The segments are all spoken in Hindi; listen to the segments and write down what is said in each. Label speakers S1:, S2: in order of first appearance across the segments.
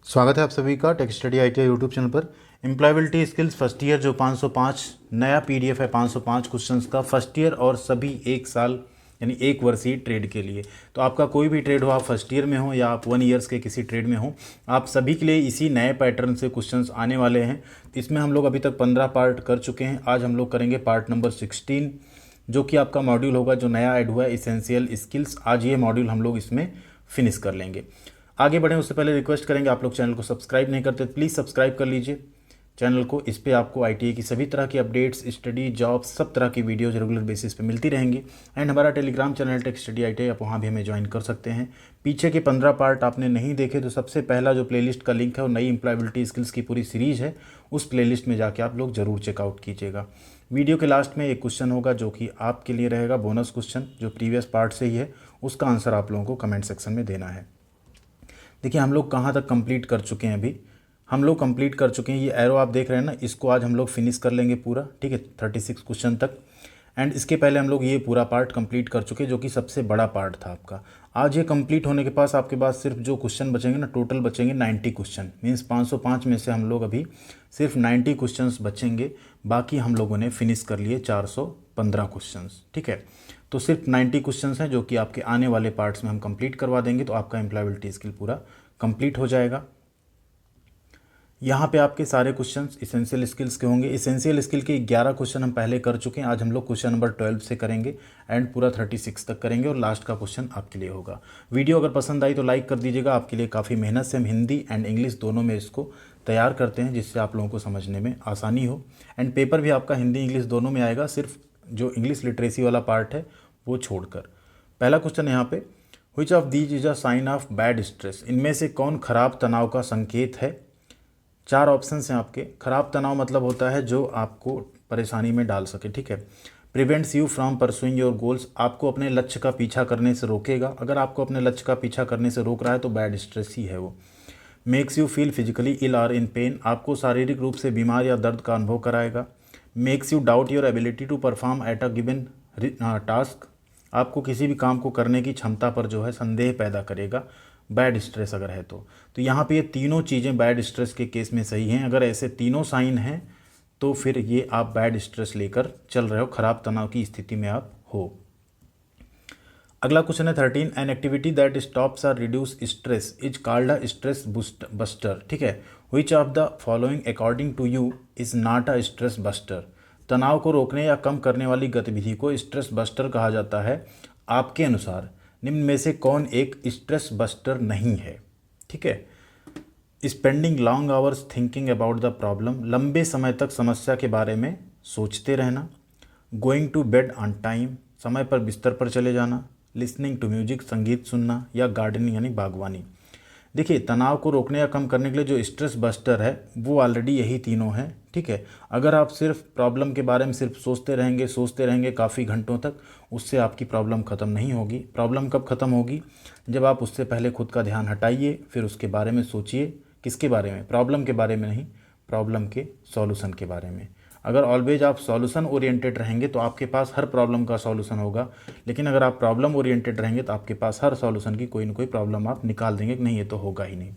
S1: स्वागत है आप सभी का tech study ITI YouTube channel पर। एम्प्लॉयबिलिटी स्किल्स फर्स्ट ईयर जो 505 नया पीडीएफ है 505 क्वेश्चंस का फर्स्ट ईयर और सभी एक साल यानी एक वर्षीय ट्रेड के लिए। तो आपका कोई भी ट्रेड हो, आप फर्स्ट ईयर में हो या आप 1 ईयर्स के किसी ट्रेड में हो, आप सभी के लिए इसी नए पैटर्न से क्वेश्चंस आने वाले हैं। इसमें हम लोग अभी तक 15 पार्ट कर चुके हैं। आज हम लोग करेंगे पार्ट नंबर 16 जो कि आपका मॉड्यूल होगा जो नया ऐड हुआ है इसेंशियल स्किल्स। आज ये मॉड्यूल हम लोग इसमें फिनिश कर लेंगे। आगे बढ़ें उससे पहले रिक्वेस्ट करेंगे, आप लोग चैनल को सब्सक्राइब नहीं करते प्लीज़ सब्सक्राइब कर लीजिए चैनल को। इस पे आपको आईटीआई की सभी तरह की अपडेट्स, स्टडी, जॉब, सब तरह की वीडियोज रेगुलर बेसिस पे मिलती रहेंगी। एंड हमारा Telegram channel tech study ITI, आप वहाँ भी हमें ज्वाइन कर सकते हैं। पीछे के 15 पार्ट आपने नहीं देखे तो सबसे पहला जो प्लेलिस्ट का लिंक है वो नई एम्प्लॉयबिलिटी स्किल्स की पूरी सीरीज है, उस प्लेलिस्ट में जाके आप लोग ज़रूर चेकआउट कीजिएगा। वीडियो के लास्ट में एक क्वेश्चन होगा जो कि आपके लिए रहेगा बोनस क्वेश्चन, जो प्रीवियस पार्ट से ही है। उसका आंसर आप लोगों को कमेंट सेक्शन में देना है। देखिए हम लोग कहाँ तक कंप्लीट कर चुके हैं। अभी हम लोग कंप्लीट कर चुके हैं, ये एरो आप देख रहे हैं ना, इसको आज हम लोग फिनिश कर लेंगे पूरा, ठीक है, 36 क्वेश्चन तक। एंड इसके पहले हम लोग ये पूरा पार्ट कंप्लीट कर चुके जो कि सबसे बड़ा पार्ट था आपका। आज ये कंप्लीट होने के पास आपके पास सिर्फ जो क्वेश्चन बचेंगे ना, टोटल बचेंगे 90 क्वेश्चन। मीन्स 505 में से हम लोग अभी सिर्फ 90 क्वेश्चन बचेंगे, बाकी हम लोगों ने फिनिश कर लिए 415 क्वेश्चन, ठीक है। तो सिर्फ 90 क्वेश्चन हैं जो कि आपके आने वाले पार्ट्स में हम कंप्लीट करवा देंगे, तो आपका एम्प्लॉयबिलिटी स्किल पूरा कंप्लीट हो जाएगा। यहाँ पे आपके सारे क्वेश्चंस इसेंशियल स्किल्स के होंगे। इसेंशियल स्किल के 11 क्वेश्चन हम पहले कर चुके हैं। आज हम लोग क्वेश्चन नंबर 12 से करेंगे एंड पूरा 36 तक करेंगे और लास्ट का क्वेश्चन आपके लिए होगा। वीडियो अगर पसंद आई तो लाइक कर दीजिएगा। आपके लिए काफ़ी मेहनत से हम हिंदी एंड इंग्लिश दोनों में इसको तैयार करते हैं, जिससे आप लोगों को समझने में आसानी हो। एंड पेपर भी आपका हिंदी इंग्लिश दोनों में आएगा, सिर्फ जो इंग्लिश लिटरेसी वाला पार्ट है वो छोड़कर। पहला क्वेश्चन यहाँ पे, which of these is a sign of bad stress? इनमें से कौन खराब तनाव का संकेत है? 4 ऑप्शंस हैं आपके। खराब तनाव मतलब होता है जो आपको परेशानी में डाल सके, ठीक है। Prevents you from pursuing your goals, आपको अपने लक्ष्य का पीछा करने से रोकेगा। अगर आपको अपने लक्ष्य का पीछा करने से रोक रहा है तो बैड स्ट्रेस ही है वो। मेक्स यू फील फिजिकली इल और इन पेन, आपको शारीरिक रूप से बीमार या दर्द का अनुभव कराएगा। Makes you doubt your ability to perform at a given task, आपको किसी भी काम को करने की क्षमता पर जो है संदेह पैदा करेगा, बैड स्ट्रेस अगर है तो यहाँ पे ये तीनों चीज़ें बैड स्ट्रेस के केस में सही हैं। अगर ऐसे तीनों साइन हैं तो फिर ये आप बैड स्ट्रेस लेकर चल रहे हो, खराब तनाव की स्थिति में आप हो। अगला क्वेश्चन है 13, एन एक्टिविटी दैट स्टॉप्स और reduce stress is called a stress buster, ठीक है। Which of the following according to you is not a stress buster? तनाव को रोकने या कम करने वाली गतिविधि को स्ट्रेस बस्टर कहा जाता है। आपके अनुसार निम्न में से कौन एक स्ट्रेस बस्टर नहीं है? ठीक है। Spending long hours thinking about the problem, लंबे समय तक समस्या के बारे में सोचते रहना। Going to bed on time, समय पर बिस्तर पर चले जाना। लिसनिंग टू म्यूजिक, संगीत सुनना। या गार्डनिंग यानी बागवानी। देखिए तनाव को रोकने या कम करने के लिए जो स्ट्रेस बस्टर है वो ऑलरेडी यही तीनों हैं, ठीक है। अगर आप सिर्फ प्रॉब्लम के बारे में सिर्फ सोचते रहेंगे काफ़ी घंटों तक, उससे आपकी प्रॉब्लम ख़त्म नहीं होगी। प्रॉब्लम कब ख़त्म होगी? जब आप उससे पहले खुद का ध्यान हटाइए, फिर उसके बारे में सोचिए। किसके बारे में? प्रॉब्लम के बारे में नहीं, प्रॉब्लम के सॉल्यूशन के बारे में। अगर ऑलवेज आप सॉल्यूशन ओरिएंटेड रहेंगे तो आपके पास हर प्रॉब्लम का सॉल्यूशन होगा, लेकिन अगर आप प्रॉब्लम ओरिएंटेड रहेंगे तो आपके पास हर सॉल्यूशन की कोई ना कोई प्रॉब्लम आप निकाल देंगे कि नहीं ये तो होगा ही नहीं।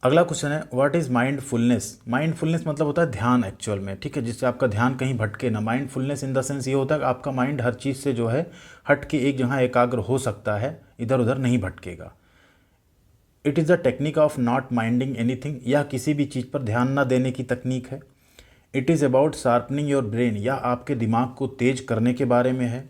S1: अगला क्वेश्चन है, व्हाट इज़ माइंडफुलनेस? माइंडफुलनेस मतलब होता है ध्यान एक्चुअल में, ठीक है, जिससे आपका ध्यान कहीं भटके ना। माइंडफुलनेस इन द सेंस ये होता है कि आपका माइंड हर चीज़ से जो है हट के एक जगह एकाग्र हो सकता है, इधर उधर नहीं भटकेगा। It is the technique of not minding anything, यह किसी भी चीज़ पर ध्यान न देने की तकनीक है। It is about sharpening your brain, या आपके दिमाग को तेज करने के बारे में है।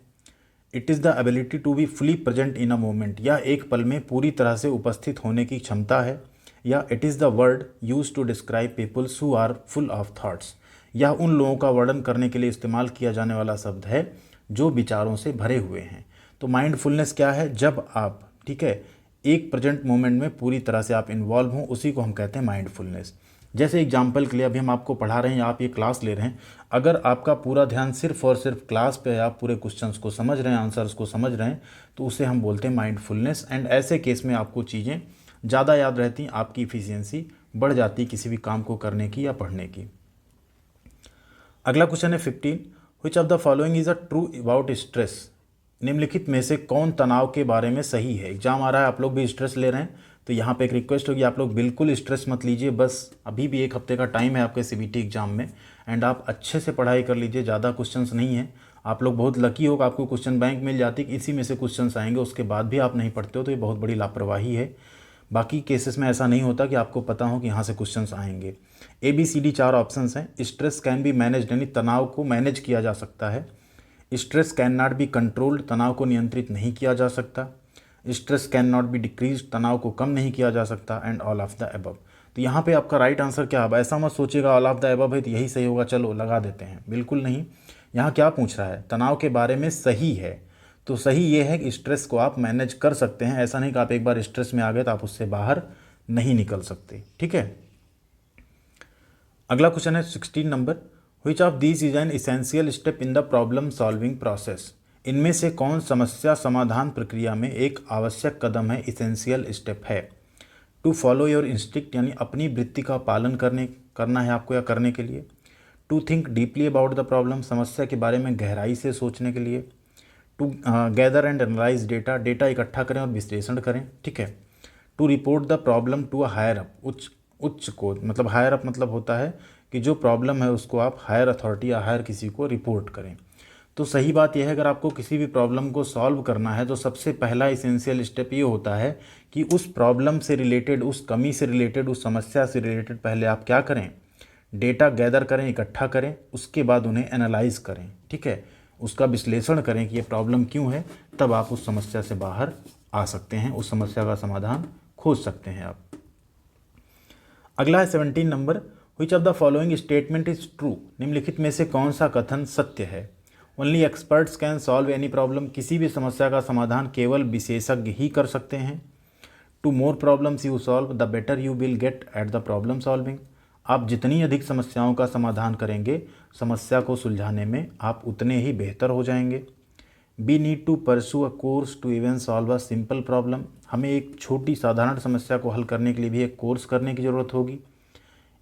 S1: It is the ability to be fully present in a moment, या एक पल में पूरी तरह से उपस्थित होने की क्षमता है। या it is the word use to describe peoples who are full of thoughts, या उन लोगों का वर्णन करने के लिए इस्तेमाल किया जाने वाला शब्द है जो विचारों से भरे हुए हैं। तो माइंडफुलनेस क्या है? जब आप, ठीक है, एक प्रेजेंट मोमेंट में पूरी तरह से आप इन्वॉल्व हों, उसी को हम कहते हैं माइंडफुलनेस। जैसे एग्जाम्पल के लिए अभी हम आपको पढ़ा रहे हैं, आप ये क्लास ले रहे हैं, अगर आपका पूरा ध्यान सिर्फ और सिर्फ क्लास पे है, आप पूरे क्वेश्चंस को समझ रहे हैं, आंसर्स को समझ रहे हैं, तो उसे हम बोलते हैं माइंडफुलनेस। एंड ऐसे केस में आपको चीज़ें ज़्यादा याद रहती, आपकी इफ़िशियंसी बढ़ जाती किसी भी काम को करने की या पढ़ने की। अगला क्वेश्चन है 15, which of the following is a true about stress? निम्नलिखित में से कौन तनाव के बारे में सही है? एग्जाम आ रहा है, आप लोग भी स्ट्रेस ले रहे हैं, तो यहाँ पे एक रिक्वेस्ट होगी, आप लोग बिल्कुल स्ट्रेस मत लीजिए, बस अभी भी 1 हफ्ते का टाइम है आपके सीबीटी एग्ज़ाम में, एंड आप अच्छे से पढ़ाई कर लीजिए। ज़्यादा क्वेश्चंस नहीं है, आप लोग बहुत लकी हो कि आपको क्वेश्चन बैंक मिल जाती कि इसी में से क्वेश्चंस आएंगे, उसके बाद भी आप नहीं पढ़ते हो तो ये बहुत बड़ी लापरवाही है। बाकी केसेस में ऐसा नहीं होता कि आपको पता हो कि यहाँ से क्वेश्चंस आएंगे। ABCD 4 ऑप्शंस हैं। स्ट्रेस कैन बी मैनेज्ड, यानी तनाव को मैनेज किया जा सकता है। Stress can not be controlled, तनाव को नियंत्रित नहीं किया जा सकता। Stress can not be decrease, तनाव को कम नहीं किया जा सकता। And all of the above. तो यहाँ पे आपका राइट आंसर क्या है? ऐसा मत सोचिएगा ऑल ऑफ द अबव है तो यही सही होगा, चलो लगा देते हैं, बिल्कुल नहीं। यहाँ क्या पूछ रहा है? तनाव के बारे में सही है, तो सही ये है कि स्ट्रेस को आप मैनेज कर सकते हैं। ऐसा नहीं कि आप एक बार स्ट्रेस में आ गए तो आप उससे बाहर नहीं निकल सकते, ठीक है। अगला क्वेश्चन है 16 number, which of these is an essential step in the problem solving process. इनमें से कौन समस्या समाधान प्रक्रिया में एक आवश्यक कदम है, इसेंशियल स्टेप है। टू फॉलो योर इंस्टिक्ट, यानी अपनी वृत्ति का पालन करना है आपको या करने के लिए। To think deeply about the problem, समस्या के बारे में गहराई से सोचने के लिए। To gather and analyse data, data इकट्ठा करें और विश्लेषण करें, ठीक है। To report the problem to a higher up, उच्च को, मतलब हायर अप मतलब होता है कि जो प्रॉब्लम है उसको आप हायर अथॉरिटी या हायर किसी को रिपोर्ट करें। तो सही बात यह है, अगर आपको किसी भी प्रॉब्लम को सॉल्व करना है तो सबसे पहला इसेंशियल स्टेप ये होता है कि उस प्रॉब्लम से रिलेटेड, उस कमी से रिलेटेड, उस समस्या से रिलेटेड पहले आप क्या करें? डेटा गैदर करें, इकट्ठा करें, उसके बाद उन्हें एनालाइज करें, ठीक है। उसका विश्लेषण करें कि ये प्रॉब्लम क्यों है, तब आप उस समस्या से बाहर आ सकते हैं, उस समस्या का समाधान खोज सकते हैं आप। अगला है 17 number, which of the following statement is true. निम्नलिखित में से कौन सा कथन सत्य है। Only experts can solve any problem, किसी भी समस्या का समाधान केवल विशेषज्ञ ही कर सकते हैं। To more problems you solve the better you will get at the problem solving, आप जितनी अधिक समस्याओं का समाधान करेंगे, समस्या को सुलझाने में आप उतने ही बेहतर हो जाएंगे। We need to pursue a course to even solve a simple problem, हमें एक छोटी साधारण समस्या को हल करने के लिए भी एक कोर्स करने की ज़रूरत होगी।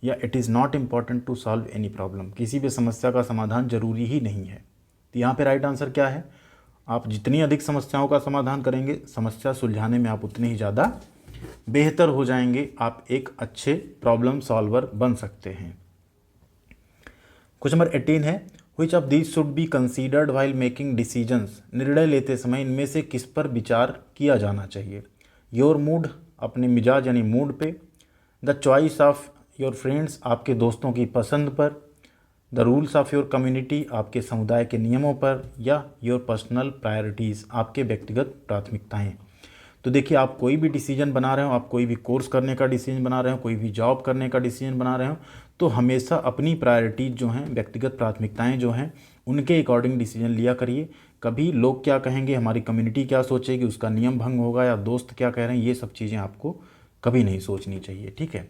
S1: या it is not important to solve any problem, किसी भी समस्या का समाधान जरूरी ही नहीं है। तो यहाँ पे राइट आंसर क्या है? आप जितनी अधिक समस्याओं का समाधान करेंगे, समस्या सुलझाने में आप उतने ही ज़्यादा बेहतर हो जाएंगे, आप एक अच्छे प्रॉब्लम सॉल्वर बन सकते हैं। क्वेश्चन नंबर 18 है, विच of these should be considered while making decisions, निर्णय लेते समय इनमें से किस पर विचार किया जाना चाहिए। योर मूड, अपने मिजाज यानी मूड पे। The choice of your friends, आपके दोस्तों की पसंद पर। The rules of your community, आपके समुदाय के नियमों पर। या योर पर्सनल प्रायोरिटीज़, आपके व्यक्तिगत प्राथमिकताएं। तो देखिए, आप कोई भी डिसीजन बना रहे हो, आप कोई भी कोर्स करने का डिसीजन बना रहे हो, कोई भी जॉब करने का डिसीजन बना रहे हो, तो हमेशा अपनी प्रायोरिटीज़ जो हैं, व्यक्तिगत प्राथमिकताएं जो हैं, उनके अकॉर्डिंग डिसीजन लिया करिए। कभी लोग क्या कहेंगे, हमारी कम्युनिटी क्या सोचेगी, उसका नियम भंग होगा, या दोस्त क्या कह रहे हैं, ये सब चीज़ें आपको कभी नहीं सोचनी चाहिए, ठीक है।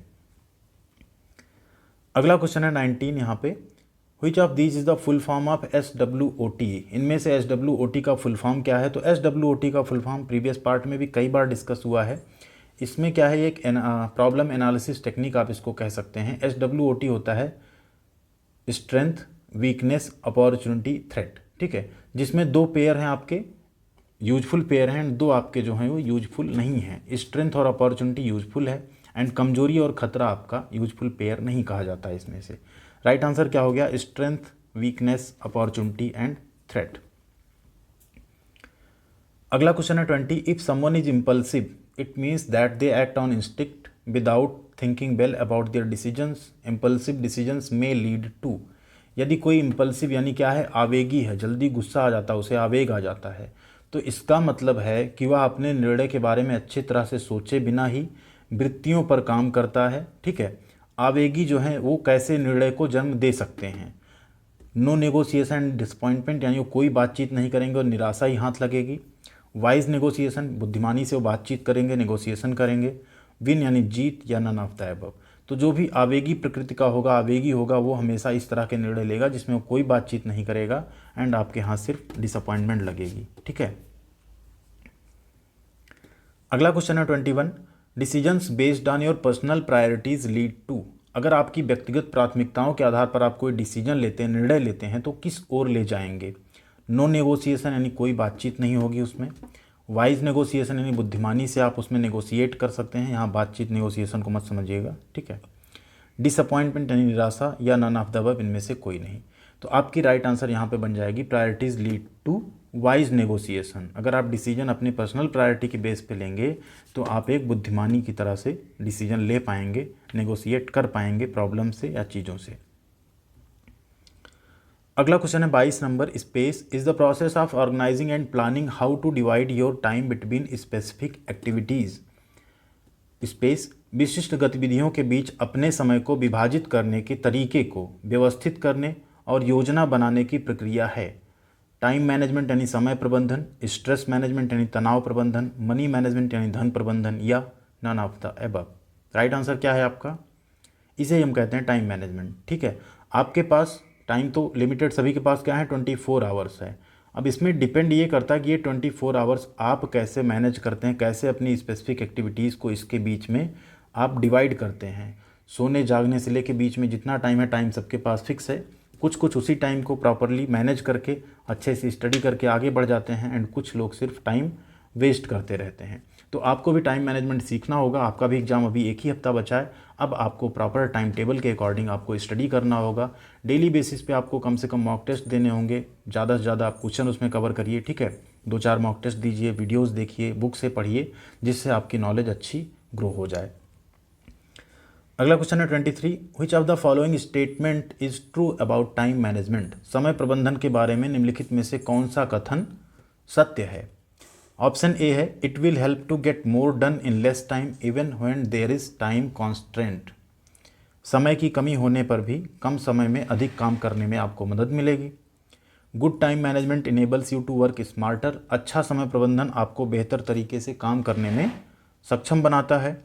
S1: अगला क्वेश्चन है 19 यहाँ पे, विच of these is the full form of SWOT, इनमें से SWOT का फुल फॉर्म क्या है। तो SWOT का फुल फॉर्म प्रीवियस पार्ट में भी कई बार डिस्कस हुआ है। इसमें क्या है, एक प्रॉब्लम एनालिसिस टेक्निक आप इसको कह सकते हैं। SWOT होता है स्ट्रेंथ, वीकनेस, अपॉर्चुनिटी, थ्रेट, ठीक है, जिसमें 2 पेयर हैं आपके यूजफुल पेयर हैं, 2 आपके जो हैं वो यूजफुल नहीं हैं। स्ट्रेंथ और अपॉर्चुनिटी यूजफुल है, एंड कमजोरी और खतरा आपका यूजफुल पेयर नहीं कहा जाता है इसमें से। राइट आंसर क्या हो गया? Strength, weakness, opportunity and threat. अगला क्वेश्चन है 20, if someone is impulsive it means that they act on instinct without thinking well about their decisions. Impulsive decisions में लीड टू, यदि कोई इम्पल्सिव यानी क्या है, आवेगी है, जल्दी गुस्सा आ जाता है, उसे आवेग आ जाता है, तो इसका मतलब है कि वह अपने निर्णय के बारे में अच्छी तरह से सोचे बिना ही वृत्तियों पर काम करता है, ठीक है। आवेगी जो है वो कैसे निर्णय को जन्म दे सकते हैं। नो नेगोशिएशन डिसअपॉइंटमेंट, यानी वो कोई बातचीत नहीं करेंगे और निराशा ही हाथ लगेगी। वाइज नेगोशिएशन, बुद्धिमानी से वो बातचीत करेंगे, नेगोशिएशन करेंगे। विन यानी जीत, या नन ऑफ द अबव। तो जो भी आवेगी प्रकृति का होगा, आवेगी होगा, वो हमेशा इस तरह के निर्णय लेगा जिसमें वो कोई बातचीत नहीं करेगा, एंड आपके हाथ सिर्फ डिसअपॉइंटमेंट लगेगी, ठीक है। अगला क्वेश्चन है 21, decisions based on your personal priorities lead to, अगर आपकी व्यक्तिगत प्राथमिकताओं के आधार पर आप कोई डिसीजन लेते हैं, निर्णय लेते हैं, तो किस ओर ले जाएंगे। नो नेगोशिएशन, यानी कोई बातचीत नहीं होगी उसमें। वाइज नेगोशिएशन यानी बुद्धिमानी से आप उसमें नेगोशिएट कर सकते हैं, यहाँ बातचीत नेगोशिएशन को मत समझिएगा, ठीक है। डिसअपॉइंटमेंट यानी निराशा, या नन ऑफ द अबव, इनमें से कोई नहीं। तो आपकी राइट आंसर यहाँ पे बन जाएगी priorities lead to wise negotiation. अगर आप डिसीजन अपनी पर्सनल प्रायोरिटी के बेस पे लेंगे तो आप एक बुद्धिमानी की तरह से डिसीजन ले पाएंगे, नेगोशिएट कर पाएंगे प्रॉब्लम से या चीज़ों से। अगला क्वेश्चन है 22 number, space is the process of organising and planning how to divide your time between specific activities. Space विशिष्ट गतिविधियों के बीच अपने समय को विभाजित करने के तरीके को व्यवस्थित करने और योजना बनाने की प्रक्रिया है। टाइम मैनेजमेंट यानी समय प्रबंधन, स्ट्रेस मैनेजमेंट यानी तनाव प्रबंधन, मनी मैनेजमेंट यानी धन प्रबंधन, या none of the above. Right answer क्या है आपका? इसे ही हम कहते हैं टाइम मैनेजमेंट, ठीक है। आपके पास टाइम तो लिमिटेड सभी के पास क्या है, 24 आवर्स है। अब इसमें डिपेंड ये करता है कि ये 24 आवर्स आप कैसे मैनेज करते हैं, कैसे अपनी स्पेसिफिक एक्टिविटीज़ को इसके बीच में आप डिवाइड करते हैं। सोने जागने से लेके बीच में जितना टाइम है, टाइम सबके पास फिक्स है। कुछ कुछ उसी टाइम को प्रॉपरली मैनेज करके अच्छे से स्टडी करके आगे बढ़ जाते हैं, एंड कुछ लोग सिर्फ टाइम वेस्ट करते रहते हैं। तो आपको भी टाइम मैनेजमेंट सीखना होगा। आपका भी एग्जाम अभी एक ही हफ्ता बचा है। अब आपको प्रॉपर टाइम टेबल के अकॉर्डिंग आपको स्टडी करना होगा। डेली बेसिस पे आपको कम से कम मॉक टेस्ट देने होंगे, ज़्यादा से ज़्यादा आप क्वेश्चन उसमें कवर करिए, ठीक है। 2-4 मॉक टेस्ट दीजिए, वीडियोस देखिए, बुक से पढ़िए, जिससे आपकी नॉलेज अच्छी ग्रो हो जाए। अगला क्वेश्चन है 23, which of the following statement is true about time management. समय प्रबंधन के बारे में निम्नलिखित में से कौन सा कथन सत्य है? ऑप्शन ए है, it will help to get more done in less time even when there is time constraint. समय की कमी होने पर भी कम समय में अधिक काम करने में आपको मदद मिलेगी। Good time management enables you to work smarter. अच्छा समय प्रबंधन आपको बेहतर तरीके से काम करने में सक्षम बनाता है।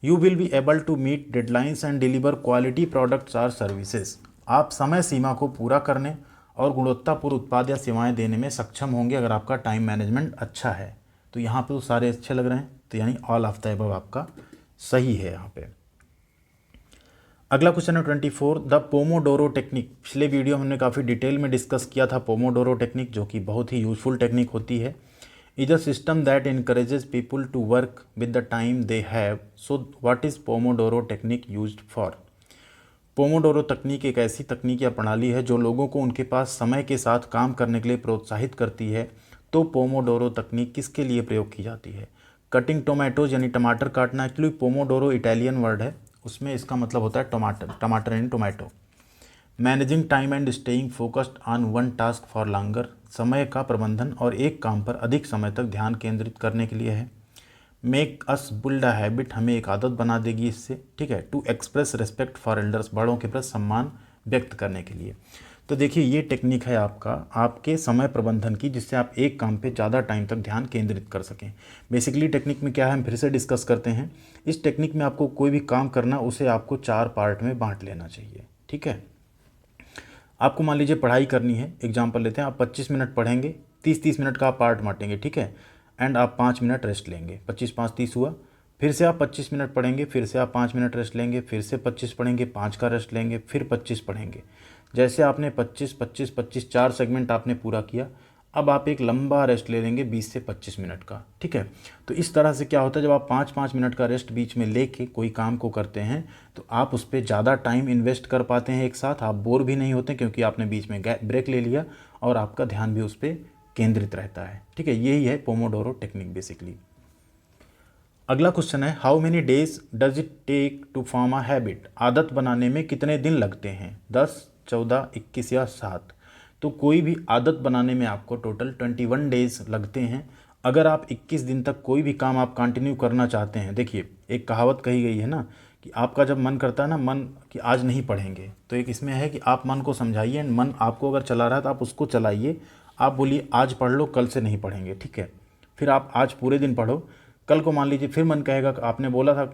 S1: You will be able to meet deadlines and deliver quality products or services. आप समय सीमा को पूरा करने और गुणवत्तापूर्ण उत्पाद या सेवाएं देने में सक्षम होंगे अगर आपका टाइम मैनेजमेंट अच्छा है। तो यहाँ पे तो सारे अच्छे लग रहे हैं, तो यानी ऑल ऑफ द अबव आपका सही है यहाँ पे। अगला क्वेश्चन है 24, द पोमोडोरो टेक्निक। पिछले वीडियो हमने काफ़ी डिटेल में डिस्कस किया था पोमोडोरो टेक्निक, जो कि बहुत ही यूजफुल टेक्निक होती है। Is a system that encourages people to work with the time they have. So what is Pomodoro technique used for? Pomodoro तकनीक एक ऐसी तकनीक या प्रणाली है जो लोगों को उनके पास समय के साथ काम करने के लिए प्रोत्साहित करती है। तो पोमोडोरो तकनीक किसके लिए प्रयोग की जाती है? कटिंग टोमेटोज यानी टमाटर काटना। एक्चुअली पोमोडोरो इटालियन वर्ड है, उसमें इसका मतलब होता है टमाटर, टमाटर यानी tomato. Managing time and staying focused on one task for longer. समय का प्रबंधन और एक काम पर अधिक समय तक ध्यान केंद्रित करने के लिए है। Make us build a habit, हमें एक आदत बना देगी इससे, ठीक है। To express respect for elders, बड़ों के प्रति सम्मान व्यक्त करने के लिए। तो देखिए ये टेक्निक है आपका आपके समय प्रबंधन की, जिससे आप एक काम पे ज़्यादा टाइम तक ध्यान केंद्रित कर सकें। बेसिकली टेक्निक में क्या है, हम फिर से डिस्कस करते हैं। इस टेक्निक में आपको कोई भी काम करना, उसे आपको 4 पार्ट में बांट लेना चाहिए, ठीक है। आपको मान लीजिए पढ़ाई करनी है, एग्जाम्पल लेते हैं, आप 25 मिनट पढ़ेंगे, 30-30 मिनट का आप पार्ट बांटेंगे, ठीक है। एंड आप 5 मिनट रेस्ट लेंगे, 25-5 30 हुआ। फिर से आप 25 मिनट पढ़ेंगे, फिर से आप 5 मिनट रेस्ट लेंगे, फिर से 25 पढ़ेंगे, 5 का रेस्ट लेंगे, फिर 25 पढ़ेंगे। जैसे आपने 25-25-25 4 सेगमेंट आपने पूरा किया, अब आप एक लंबा रेस्ट ले लेंगे 20 से 25 मिनट का, ठीक है। तो इस तरह से क्या होता है, जब आप 5-5 मिनट का रेस्ट बीच में लेके कोई काम को करते हैं तो आप उस पर ज़्यादा टाइम इन्वेस्ट कर पाते हैं एक साथ। आप बोर भी नहीं होते क्योंकि आपने बीच में ब्रेक ले लिया और आपका ध्यान भी उस पर केंद्रित रहता है, ठीक है। यही है पोमोडोरो टेक्निक बेसिकली। अगला क्वेश्चन है, how many days does it take to form a habit. आदत बनाने में कितने दिन लगते हैं? 10, 14, 21 या 7। तो कोई भी आदत बनाने में आपको टोटल 21 डेज लगते हैं। अगर आप 21 दिन तक कोई भी काम आप कंटिन्यू करना चाहते हैं, देखिए एक कहावत कही गई है ना कि आपका जब मन करता है ना, मन कि आज नहीं पढ़ेंगे, तो एक इसमें है कि आप मन को समझाइए, एंड मन आपको अगर चला रहा है तो आप उसको चलाइए। आप बोलिए आज पढ़ लो, कल से नहीं पढ़ेंगे, ठीक है। फिर आप आज पूरे दिन पढ़ो, कल को मान लीजिए फिर मन कहेगा कि आपने बोला था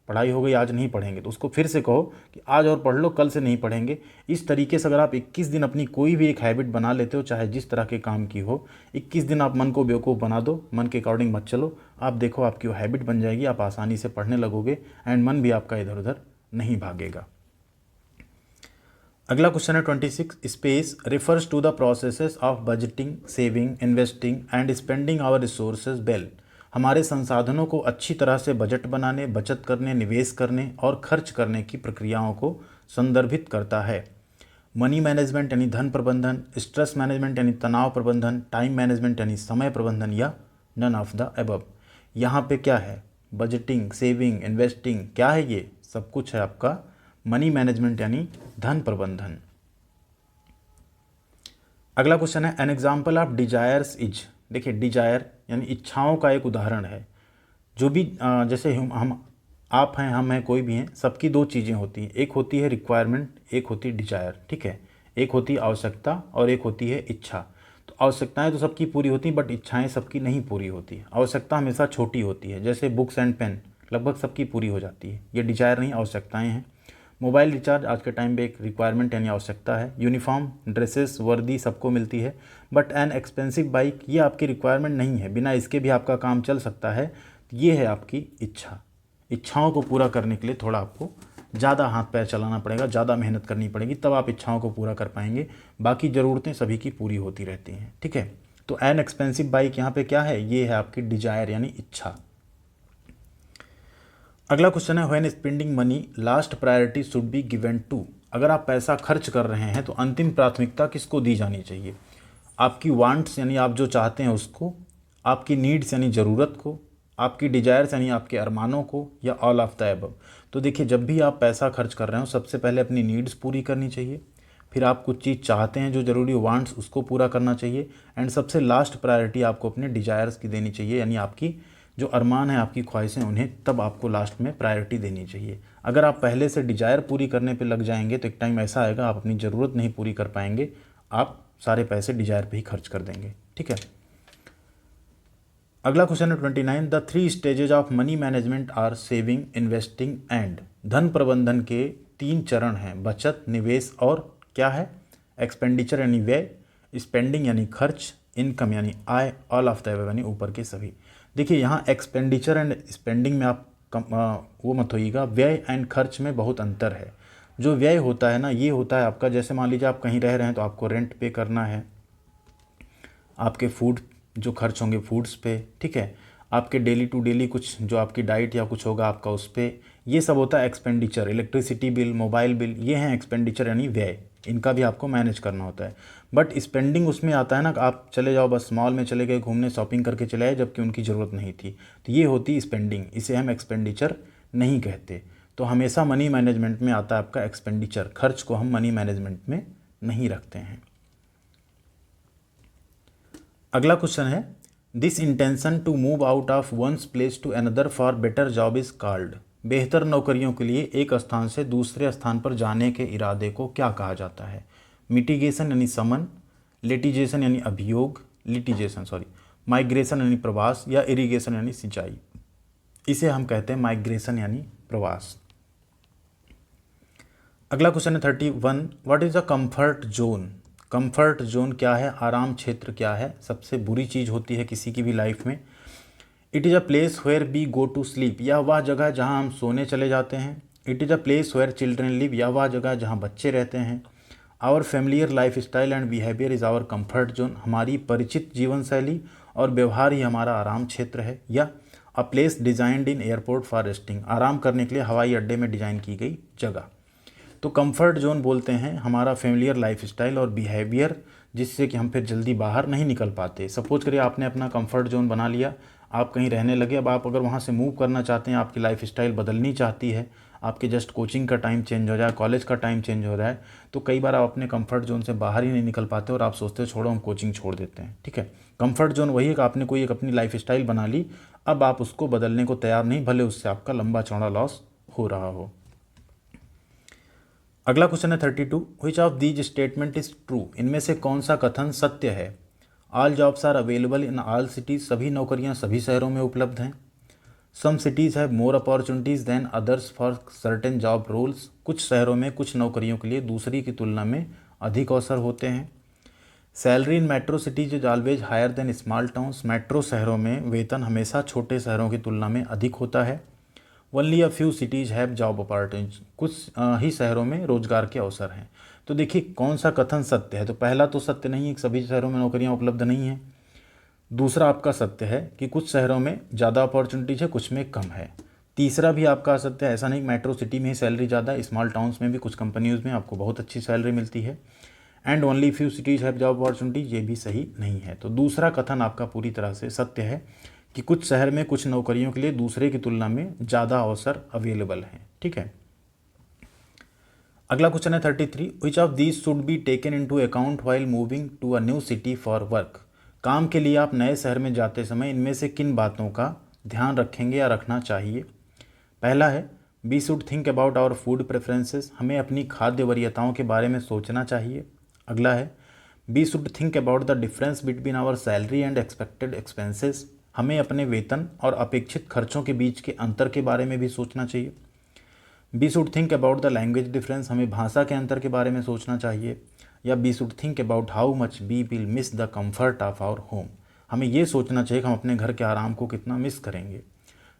S1: पढ़ाई हो गई आज नहीं पढ़ेंगे, तो उसको फिर से कहो कि आज और पढ़ लो, कल से नहीं पढ़ेंगे। इस तरीके से अगर आप 21 दिन अपनी कोई भी एक हैबिट बना लेते हो, चाहे जिस तरह के काम की हो, 21 दिन आप मन को बेवकूफ़ बना दो, मन के अकॉर्डिंग मत चलो, आप देखो आपकी वो हैबिट बन जाएगी, आप आसानी से पढ़ने लगोगे एंड मन भी आपका इधर उधर नहीं भागेगा। अगला क्वेश्चन है 26। Space refers to the processes of budgeting, saving, investing and spending our resources well. हमारे संसाधनों को अच्छी तरह से बजट बनाने, बचत करने, निवेश करने और खर्च करने की प्रक्रियाओं को संदर्भित करता है। मनी मैनेजमेंट यानी धन प्रबंधन, स्ट्रेस मैनेजमेंट यानी तनाव प्रबंधन, टाइम मैनेजमेंट यानी समय प्रबंधन, या नन ऑफ द अबव। यहाँ पे क्या है? बजटिंग, सेविंग, इन्वेस्टिंग, क्या है ये? सब कुछ है आपका मनी मैनेजमेंट यानी धन प्रबंधन। अगला क्वेश्चन है an example of desires is. देखिए डिजायर यानी इच्छाओं का एक उदाहरण है। जो भी जैसे हम आप हैं, हम हैं, कोई भी हैं, सबकी दो चीज़ें होती हैं। एक होती है रिक्वायरमेंट, एक होती है डिजायर। ठीक है, एक होती है आवश्यकता और एक होती है इच्छा। तो आवश्यकताएं तो सबकी पूरी होती हैं, बट इच्छाएं सबकी नहीं पूरी होती। आवश्यकता हमेशा छोटी होती है, जैसे बुक्स एंड पेन लगभग सबकी पूरी हो जाती है। ये डिजायर नहीं, आवश्यकताएं हैं। मोबाइल रिचार्ज आज के टाइम पे एक रिक्वायरमेंट यानी आवश्यकता है। यूनिफॉर्म, ड्रेसेस, वर्दी सबको मिलती है। बट एन एक्सपेंसिव बाइक ये आपकी रिक्वायरमेंट नहीं है, बिना इसके भी आपका काम चल सकता है। ये है आपकी इच्छा। इच्छाओं को पूरा करने के लिए थोड़ा आपको ज़्यादा हाथ पैर चलाना पड़ेगा, ज़्यादा मेहनत करनी पड़ेगी, तब आप इच्छाओं को पूरा कर पाएंगे। बाकी ज़रूरतें सभी की पूरी होती रहती हैं। ठीक है, तो एन एक्सपेंसिव बाइक यहाँ पे क्या है? ये है आपकी डिजायर यानी इच्छा। अगला क्वेश्चन है when spending money last priority should be given to. अगर आप पैसा खर्च कर रहे हैं तो अंतिम प्राथमिकता किसको दी जानी चाहिए? आपकी वांट्स यानी आप जो चाहते हैं उसको, आपकी नीड्स यानी ज़रूरत को, आपकी डिजायर्स यानी आपके अरमानों को, या ऑल ऑफ द अबव। तो देखिए जब भी आप पैसा खर्च कर रहे हो सबसे पहले अपनी नीड्स पूरी करनी चाहिए, फिर आप कुछ चीज़ चाहते हैं जो ज़रूरी वांट्स उसको पूरा करना चाहिए, एंड सबसे लास्ट प्रायोरिटी आपको अपने डिजायर्स की देनी चाहिए, यानी आपकी जो अरमान है, आपकी ख्वाहिशें, उन्हें तब आपको लास्ट में प्रायोरिटी देनी चाहिए। अगर आप पहले से डिजायर पूरी करने पे लग जाएंगे तो एक टाइम ऐसा आएगा आप अपनी ज़रूरत नहीं पूरी कर पाएंगे, आप सारे पैसे डिजायर पे ही खर्च कर देंगे। ठीक है, अगला क्वेश्चन है 29। The 3 stages of money management are saving, investing and. धन प्रबंधन के 3 चरण हैं, बचत, निवेश और क्या है? एक्सपेंडिचर यानी व्यय, स्पेंडिंग यानी खर्च, इनकम यानी आय, ऑल ऑफ द अबव यानी ऊपर के सभी। देखिए यहाँ एक्सपेंडिचर एंड स्पेंडिंग में आप वो मत होइएगा, व्यय एंड खर्च में बहुत अंतर है। जो व्यय होता है ना, ये होता है आपका, जैसे मान लीजिए आप कहीं रह रहे हैं तो आपको रेंट पे करना है, आपके फूड जो खर्च होंगे फूड्स पे, ठीक है, आपके डेली टू डेली कुछ जो आपकी डाइट या कुछ होगा आपका उस पर, ये सब होता है expenditure. Electricity bill, mobile bill, ये हैं एक्सपेंडिचर यानी व्यय, इनका भी आपको मैनेज करना होता है। बट स्पेंडिंग उसमें आता है ना, आप चले जाओ, बस मॉल में चले गए घूमने, शॉपिंग करके चले आए जबकि उनकी ज़रूरत नहीं थी, तो ये होती स्पेंडिंग, इसे हम एक्सपेंडिचर नहीं कहते। तो हमेशा मनी मैनेजमेंट में आता है आपका एक्सपेंडिचर, खर्च को हम मनी मैनेजमेंट में नहीं रखते हैं। अगला क्वेश्चन है this intention to move out of one's place to another for better job is called. बेहतर नौकरियों के लिए एक स्थान से दूसरे स्थान पर जाने के इरादे को क्या कहा जाता है? मिटिगेशन यानी समन, लिटिगेशन यानी अभियोग, माइग्रेशन यानी प्रवास, या इरिगेशन यानी सिंचाई। इसे हम कहते हैं माइग्रेशन यानी प्रवास। अगला क्वेश्चन है 31। What is the comfort zone? Comfort zone क्या है? आराम क्षेत्र क्या है? सबसे बुरी चीज़ होती है किसी की भी लाइफ में। It is a place where we go to sleep, यह वह जगह है जहाँ हम सोने चले जाते हैं। It is a place where children live, यह वह जगह है जहाँ बच्चे रहते हैं। Our familiar life style and behaviour is our comfort zone, हमारी परिचित जीवन शैली और व्यवहार ही हमारा आराम क्षेत्र है। या a place designed in airport for resting, आराम करने के लिए हवाई अड्डे में डिज़ाइन की गई जगह। तो कंफर्ट जोन बोलते हैं हमारा फैमिलियर लाइफ स्टाइल और बिहेवियर, जिससे कि हम फिर जल्दी बाहर नहीं निकल पाते। सपोज करिए आपने अपना कंफर्ट जोन बना लिया, आप कहीं रहने लगे, अब आप अगर वहाँ से मूव करना चाहते हैं, आपकी लाइफ स्टाइल बदलनी चाहती है, आपके जस्ट कोचिंग का टाइम चेंज हो जाए, कॉलेज का टाइम चेंज हो रहा है, तो कई बार आप अपने कंफर्ट जोन से बाहर ही नहीं निकल पाते और आप सोचते हो छोड़ो हम कोचिंग छोड़ देते हैं। ठीक है, कंफर्ट जोन वही है कि आपने कोई एक अपनी लाइफ स्टाइल बना ली, अब आप उसको बदलने को तैयार नहीं, भले उससे आपका लंबा चौड़ा लॉस हो रहा हो। अगला क्वेश्चन है 32। Which of these statement is true? इनमें से कौन सा कथन सत्य है? All jobs are available in all cities, सभी नौकरियां सभी शहरों में उपलब्ध हैं। Some cities have more opportunities than others for certain job roles, कुछ शहरों में कुछ नौकरियों के लिए दूसरी की तुलना में अधिक अवसर होते हैं। Salary in metro cities is always higher than small towns, metro शहरों में वेतन हमेशा छोटे शहरों की तुलना में अधिक होता है। Only a few cities have job opportunities, कुछ ही शहरों में रोजगार के अवसर हैं। तो देखिए कौन सा कथन सत्य है, तो पहला तो सत्य नहीं है कि सभी शहरों में नौकरियां उपलब्ध नहीं हैं। दूसरा आपका सत्य है कि कुछ शहरों में ज़्यादा अपॉर्चुनिटीज है, कुछ में कम है। तीसरा भी आपका असत्य है, ऐसा नहीं मेट्रो सिटी में ही सैलरी ज़्यादा है, स्मॉल टाउन्स में भी कुछ कंपनीज में आपको बहुत अच्छी सैलरी मिलती है। And only few cities have job opportunities, ये भी सही नहीं है। तो दूसरा कथन आपका पूरी तरह से सत्य है कि कुछ शहर में कुछ नौकरियों के लिए दूसरे की तुलना में ज़्यादा अवसर अवेलेबल हैं। ठीक है, अगला क्वेश्चन है 33, which of these should be taken into account while moving to a new city for work. काम के लिए आप नए शहर में जाते समय इनमें से किन बातों का ध्यान रखेंगे या रखना चाहिए। पहला है we should think about our food preferences, हमें अपनी खाद्य वरीयताओं के बारे में सोचना चाहिए। अगला है we should think about the difference between our salary and expected expenses, हमें अपने वेतन और अपेक्षित खर्चों के बीच के अंतर के बारे में भी सोचना चाहिए। We should think about the language difference, हमें भाषा के अंतर के बारे में सोचना चाहिए। या we should think about how much we will miss the comfort of our home, हमें ये सोचना चाहिए कि हम अपने घर के आराम को कितना मिस करेंगे।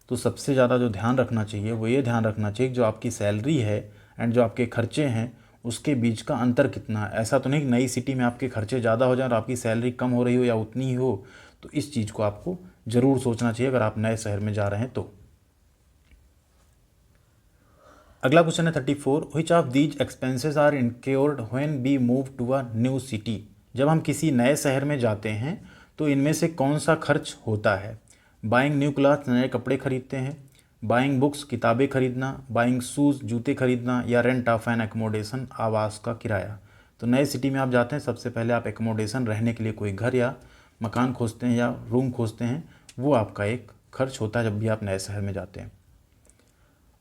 S1: तो सबसे ज़्यादा जो ध्यान रखना चाहिए वो ये ध्यान रखना चाहिए कि जो आपकी सैलरी है एंड जो आपके खर्चे हैं उसके बीच का अंतर कितना है। ऐसा तो नहीं कि नई सिटी में आपके खर्चे ज़्यादा हो जाए और आपकी सैलरी कम हो रही हो या उतनी ही हो, तो इस चीज़ को आपको ज़रूर सोचना चाहिए अगर आप नए शहर में जा रहे हैं तो। अगला क्वेश्चन है 34, which of these expenses are incurred when we move to a new city, जब हम किसी नए शहर में जाते हैं तो इनमें से कौन सा खर्च होता है। बाइंग न्यू क्लॉथ, नए कपड़े खरीदते हैं। बाइंग बुक्स, किताबें खरीदना। बाइंग शूज़, जूते खरीदना। या रेंट ऑफ एन एकोमोडेशन, आवास का किराया। तो नए सिटी में आप जाते हैं सबसे पहले आप एकोमोडेशन, रहने के लिए कोई घर या मकान खोजते हैं या रूम खोजते हैं, वो आपका एक खर्च होता है जब भी आप नए शहर में जाते हैं।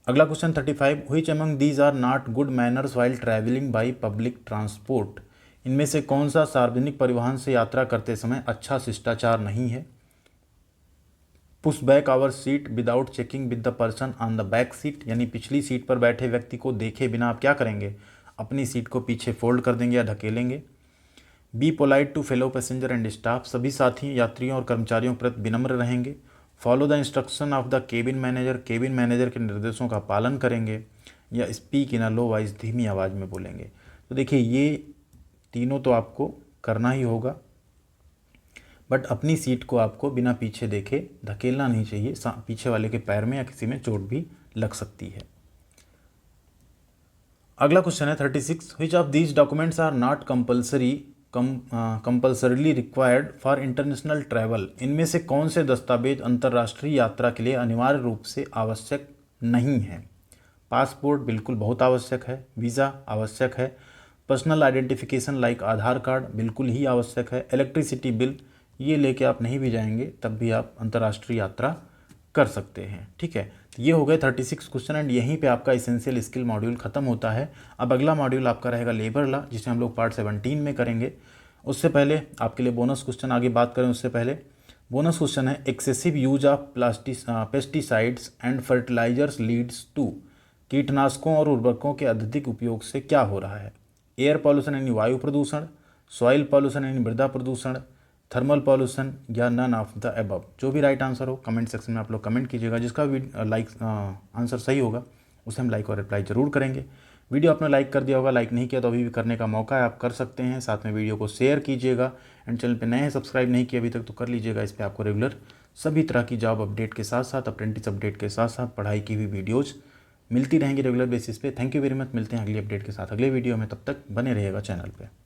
S1: अगला question 35, which among these are not good manners while travelling by public transport, इनमें से कौन सा सार्वजनिक परिवहन से यात्रा करते समय अच्छा शिष्टाचार नहीं है। Push back our seat without checking with the person on the back seat, यानी पिछली सीट पर बैठे व्यक्ति को देखे बिना आप क्या करेंगे, अपनी सीट को पीछे फोल्ड कर देंगे या ढकेलेंगे। Be polite to fellow passenger and staff, सभी साथी यात्रियों और कर्मचारियों प्रति विनम्र रहेंगे। Follow the instruction of the cabin manager, cabin manager के निर्देशों का पालन करेंगे। या speak in a low voice, धीमी आवाज़ में बोलेंगे। तो देखिए ये तीनों तो आपको करना ही होगा, बट अपनी सीट को आपको बिना पीछे देखे धकेलना नहीं चाहिए, पीछे वाले के पैर में या किसी में चोट भी लग सकती है। अगला क्वेश्चन है 36, which of these documents are not compulsorily required for international travel, इनमें से कौन से दस्तावेज अंतर्राष्ट्रीय यात्रा के लिए अनिवार्य रूप से आवश्यक नहीं है। पासपोर्ट बिल्कुल बहुत आवश्यक है। वीज़ा आवश्यक है। पर्सनल आइडेंटिफिकेशन लाइक आधार कार्ड बिल्कुल ही आवश्यक है। इलेक्ट्रिसिटी बिल, ये लेके आप नहीं भी जाएंगे तब भी आप अंतर्राष्ट्रीय यात्रा कर सकते हैं। ठीक है, तो ये हो गए 36 क्वेश्चन एंड यहीं पे आपका इसेंशियल स्किल मॉड्यूल खत्म होता है। अब अगला मॉड्यूल आपका रहेगा लेबर लॉ, जिसे हम लोग पार्ट 17 में करेंगे। उससे पहले आपके लिए बोनस क्वेश्चन आगे बात करें उससे पहले बोनस क्वेश्चन है, excessive use of pesticides and fertilisers leads to, कीटनाशकों और उर्वरकों के अत्यधिक उपयोग से क्या हो रहा है। एयर पॉल्यूशन यानी वायु प्रदूषण, सॉइल पॉल्यूशन यानी मृदा प्रदूषण, थर्मल पॉल्यूशन, या नन ऑफ द अबव। जो भी राइट आंसर हो कमेंट सेक्शन में आप लोग कमेंट कीजिएगा। जिसका भी आंसर सही होगा उसे हम लाइक और रिप्लाई जरूर करेंगे। वीडियो आपने लाइक कर दिया होगा, लाइक नहीं किया तो अभी भी करने का मौका है, आप कर सकते हैं। साथ में वीडियो को शेयर कीजिएगा एंड चैनल पे नए हैं सब्सक्राइब नहीं किया अभी तक तो कर लीजिएगा। इस पर आपको रेगुलर सभी तरह की जॉब अपडेट के साथ साथ अप्रेंटिस अपडेट के साथ साथ पढ़ाई की भी वीडियोज़ मिलती रहेंगी रेगुलर बेसिस पे। थैंक यू वेरी मच, मिलते हैं अगली अपडेट के साथ अगले वीडियो में, तब तक बने रहिएगा चैनल पे।